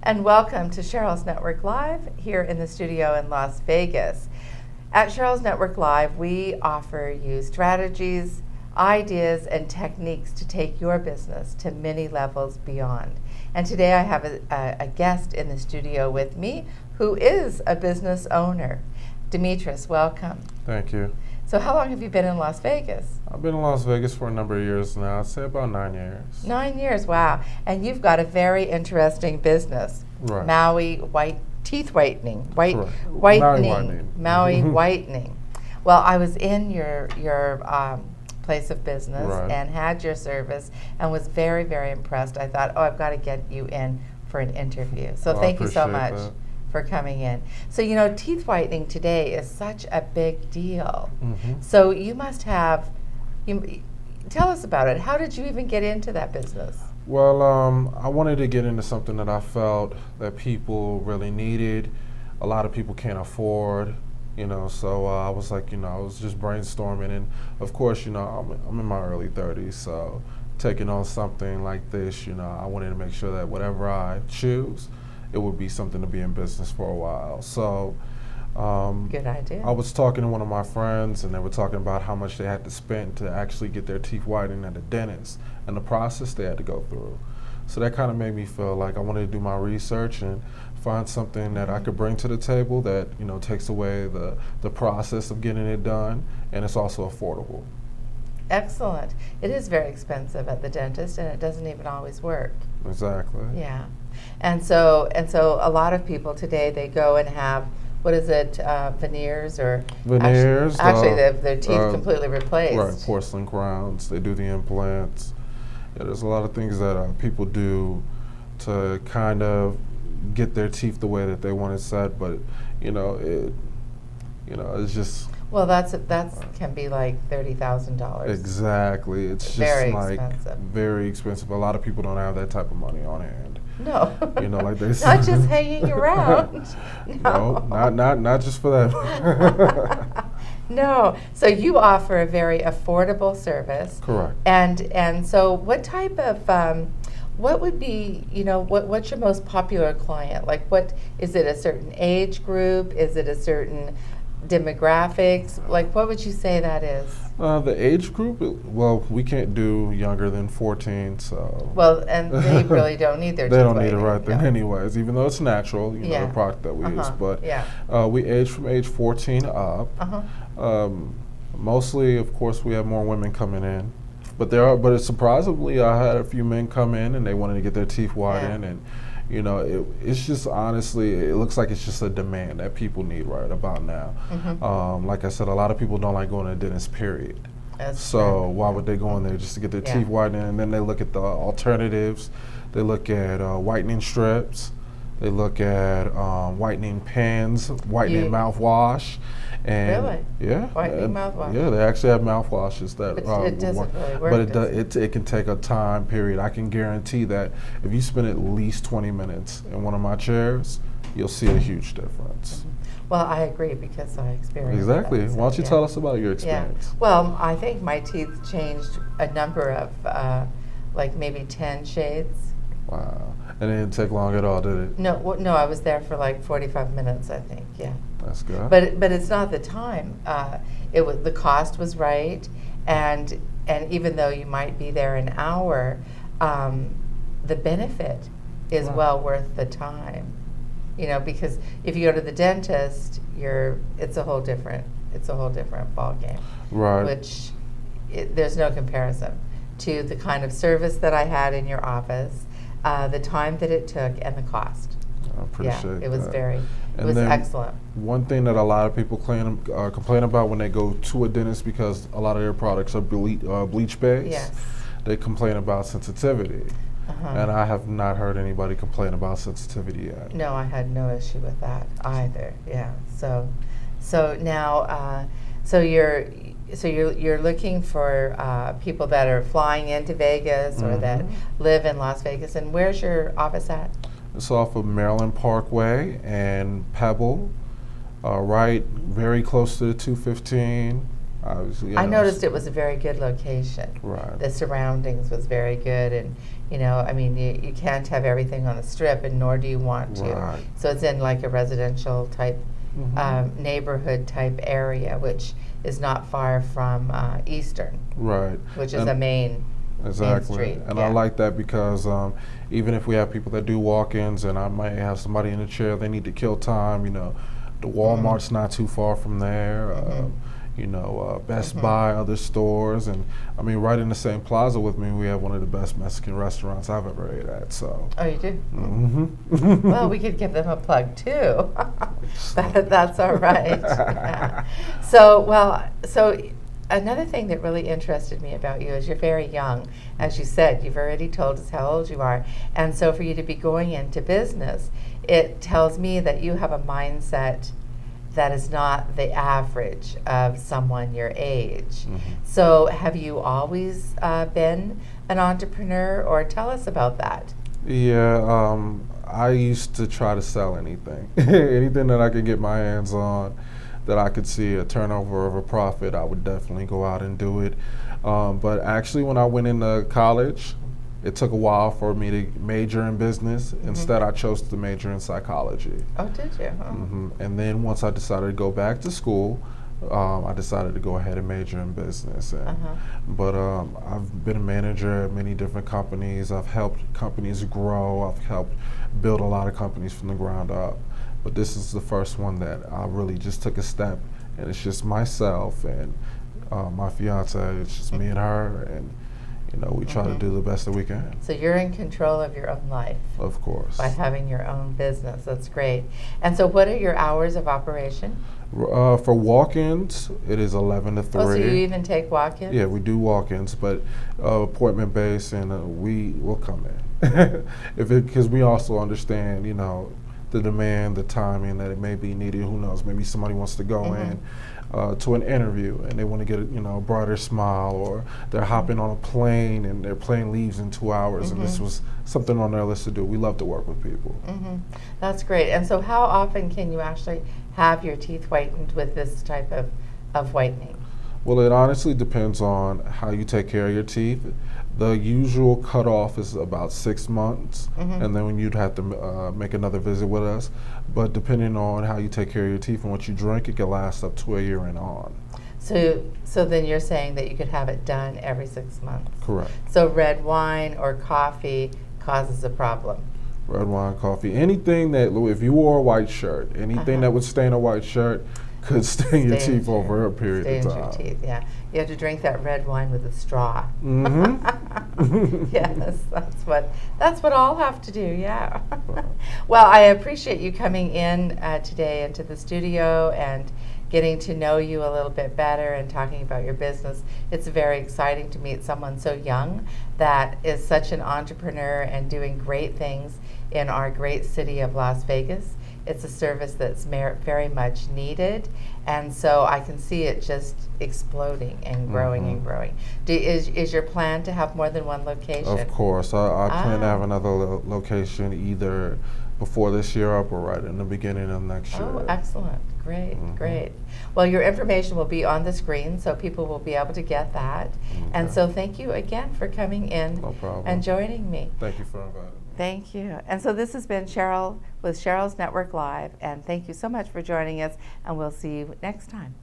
and welcome to Cheryl's Network Live here in the studio in Las Vegas. At Cheryl's Network Live, we offer you strategies, ideas, and techniques to take your business to many levels beyond. And today I have a guest in the studio with me who is a business owner. Demetris, welcome. Thank you. So how long have you been in Las Vegas? I've been in Las Vegas for a number of years now. I'd say about 9 years. 9 years, wow. And you've got a very interesting business. Right. Maui teeth whitening. Correct. Whitening. Maui Whitening. Well, I was in your place of business Right. and had your service and was very, very impressed. I thought, I've got to get you in for an interview. So Well, thank you so appreciate much that. for coming in. So, teeth whitening today is such a big deal. Mm-hmm. So you must have, tell us about it. How did you even get into that business? Well, I wanted to get into something that I felt that people really needed. A lot of people can't afford, so I was like, I was just brainstorming. And of course, I'm in my early 30s, so taking on something like this, I wanted to make sure that whatever I choose, it would be something to be in business for a while. So Good idea. I was talking to one of my friends, and they were talking about how much they had to spend to actually get their teeth whitened at the dentist and the process they had to go through. So that kind of made me feel like I wanted to do my research and find something that I could bring to the table that takes away the process of getting it done, and it's also affordable. Excellent. It is very expensive at the dentist, and it doesn't even always work. Exactly. Yeah. And so a lot of people today, they go and have, what is it, veneers or? Veneers. Actually, they have their teeth completely replaced. Right, porcelain crowns. They do the implants. Yeah, there's a lot of things that people do to kind of get their teeth the way that they want it set, but it's just. Well, that can be like $30,000. Exactly. It's just very like expensive. Very expensive. A lot of people don't have that type of money on hand. No. Like they say. Not just hanging around. No, not just for that. No. So you offer a very affordable service. Correct. And so what type of what would be, what's your most popular client? Like, what is it, a certain age group? Is it a certain demographics? Like, what would you say that is? The age group, well, we can't do younger than 14, so. Well, and they really don't need their They teeth don't need it whitening, right then no. anyways, even though it's natural, Yeah. the product that we use. But Yeah. we age from age 14 up. Mostly, of course, we have more women coming in. But it's surprisingly, I had a few men come in and they wanted to get their teeth whitened, and it's just honestly, it looks like it's just a demand that people need right about now. Like I said, a lot of people don't like going to the dentist, period. So why would they go in there just to get their teeth whitened? And then they look at the alternatives. They look at whitening strips. They look at whitening pens, whitening mouthwash. And really? Yeah. Whitening mouthwash. Yeah, they actually have mouthwashes that. But it doesn't really work. But it can take a time period. I can guarantee that if you spend at least 20 minutes in one of my chairs, you'll see a huge difference. Well, I agree because I experienced Exactly. that, so, Why don't you tell us about your experience? Yeah. Well, I think my teeth changed a number of, like maybe 10 shades. Wow. And it didn't take long at all, did it? No, I was there for like 45 minutes, I think. Yeah. That's good. But it's not the time. The cost was right, and even though you might be there an hour, the benefit is well worth the time. Because if you go to the dentist, it's a whole different ball game. Right. Which there's no comparison to the kind of service that I had in your office, the time that it took, and the cost. I appreciate that. It was And was then excellent. One thing that a lot of people complain about when they go to a dentist, because a lot of their products are bleach based, Yes. they complain about sensitivity. And I have not heard anybody complain about sensitivity yet. No, I had no issue with that either. Yeah. So now, so you're looking for people that are flying into Vegas or that live in Las Vegas. And where's your office at? It's off of Maryland Parkway and Pebble, right very close to the 215. Obviously, I noticed it was a very good location. Right. The surroundings was very good, and I mean, you can't have everything on the strip, and nor do you want to. Right. So it's in like a residential type, Mhm. neighborhood type area, which is not far from Eastern, Right. which is And a main exactly. street. And Yeah. I like that because even if we have people that do walk-ins, and I might have somebody in a chair, they need to kill time. The Walmart's not too far from there. Best Buy, other stores, and I mean, right in the same plaza with me, we have one of the best Mexican restaurants I've ever ate at. So. Oh, you do? Mm-hmm. Well, we could give them a plug too. That's all right. Yeah. So another thing that really interested me about you is you're very young. As you said, you've already told us how old you are. And so for you to be going into business, it tells me that you have a mindset that is not the average of someone your age. So have you always been an entrepreneur, or tell us about that? Yeah, I used to try to sell anything, anything that I could get my hands on, that I could see a turnover of a profit. I would definitely go out and do it. But actually, when I went into college, it took a while for me to major in business. Instead, I chose to major in psychology. Oh, did you? And then once I decided to go back to school, I decided to go ahead and major in business. But I've been a manager at many different companies. I've helped companies grow. I've helped build a lot of companies from the ground up. But this is the first one that I really just took a step, and it's just myself and my fiance. It's just me and her, and we try to do the best that we can. So you're in control of your own life. Of course. By having your own business. That's great. And so what are your hours of operation? For walk-ins, it is 11 to 3. Oh, so you even take walk-ins? Yeah, we do walk-ins, but appointment-based, and we will come in. Because we also understand, the demand, the timing that it may be needed. Who knows? Maybe somebody wants to go in to an interview and they want to get a brighter smile, or they're hopping on a plane and their plane leaves in 2 hours, and this was something on their list to do. We love to work with people. That's great. And so how often can you actually have your teeth whitened with this type of whitening? Well, it honestly depends on how you take care of your teeth. The usual cutoff is about 6 months, and then you'd have to make another visit with us. But depending on how you take care of your teeth and what you drink, it can last up to a year and on. So then you're saying that you could have it done every 6 months? Correct. So red wine or coffee causes a problem? Red wine, coffee, anything that, if you wore a white shirt, anything that would stain a white shirt could stain your teeth over a period of time. Your teeth, yeah. You have to drink that red wine with a straw. Yes, that's what I'll have to do. Yeah. Well, I appreciate you coming in today into the studio and getting to know you a little bit better and talking about your business. It's very exciting to meet someone so young that is such an entrepreneur and doing great things in our great city of Las Vegas. It's a service that's very much needed, and so I can see it just exploding and growing and growing. Is your plan to have more than one location? Of course. I plan to have another location either before this year up or right in the beginning of next year. Oh, excellent. Great, great. Well, your information will be on the screen, so people will be able to get that. And so thank you again for coming in and joining me. Thank you for inviting me. Thank you. And so this has been Cheryl with Cheryl's Network Live, and thank you so much for joining us, and we'll see you next time.